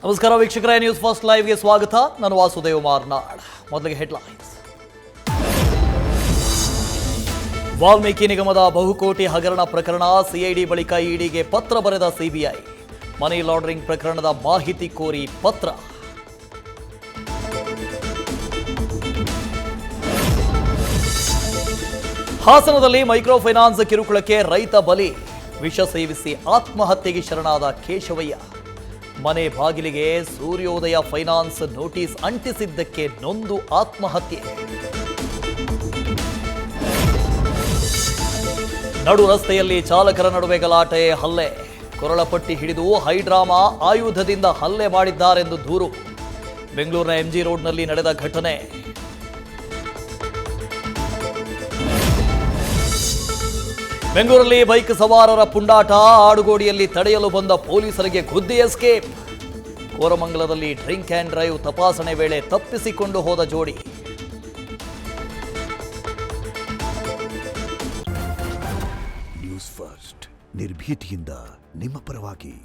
ನಮಸ್ಕಾರ ವೀಕ್ಷಕರೇ, news first ಲೈವ್ಗೆ ಸ್ವಾಗತ. ನಾನು ವಾಸುದೇವ್ ಮಾರ್ನಾಡ್. ಮೊದಲಿಗೆ ಹೆಡ್ಲೈನ್ಸ್. ವಾಲ್ಮೀಕಿ ನಿಗಮದ ಬಹುಕೋಟಿ ಹಗರಣ ಪ್ರಕರಣ, ಸಿಐಡಿ ಬಳಿಕ ಇಡಿಗೆ ಪತ್ರ ಬರೆದ ಸಿಬಿಐ. ಮನಿ ಲಾಂಡರಿಂಗ್ ಪ್ರಕರಣದ ಮಾಹಿತಿ ಕೋರಿ ಪತ್ರ. ಹಾಸನದಲ್ಲಿ ಮೈಕ್ರೋ ಫೈನಾನ್ಸ್ ಕಿರುಕುಳಕ್ಕೆ ರೈತ ಬಲಿ, ವಿಷ ಸೇವಿಸಿ ಆತ್ಮಹತ್ಯೆಗೆ ಶರಣಾದ ಕೇಶವಯ್ಯ. ಮನೆ ಬಾಗಿಲಿಗೆ ಸೂರ್ಯೋದಯ ಫೈನಾನ್ಸ್ ನೋಟಿಸ್ ಅಂಟಿಸಿದ್ದಕ್ಕೆ ನೊಂದು ಆತ್ಮಹತ್ಯೆ. ನಡು ರಸ್ತೆಯಲ್ಲಿ ಚಾಲಕರ ನಡುವೆ ಗಲಾಟೆ, ಹಲ್ಲೆ. ಕೊರಳಪಟ್ಟಿ ಹಿಡಿದು ಹೈಡ್ರಾಮಾ ಆಯುಧದಿಂದ ಹಲ್ಲೆ ಮಾಡಿದ್ದಾರೆಂದು ದೂರು. ಬೆಂಗಳೂರಿನ ಎಂಜಿ ರೋಡ್ನಲ್ಲಿ ನಡೆದ ಘಟನೆ. ಬೆಂಗಳೂರಲ್ಲಿ ಬೈಕ್ ಸವಾರರ ಪುಂಡಾಟ, ಆಡುಗೋಡಿಯಲ್ಲಿ ತಡೆಯಲು ಬಂದ ಪೊಲೀಸರಿಗೆ ಗುದ್ದಿ ಎಸ್ಕೇಪ್. ಕೋರಮಂಗಲದಲ್ಲಿ ಡ್ರಿಂಕ್ ಆ್ಯಂಡ್ ಡ್ರೈವ್ ತಪಾಸಣೆ ವೇಳೆ ತಪ್ಪಿಸಿಕೊಂಡು ಹೋದ ಜೋಡಿ. ನ್ಯೂಸ್ ಫಸ್ಟ್, ನಿರ್ಭೀತಿಯಿಂದ ನಿಮ್ಮ ಪರವಾಗಿ.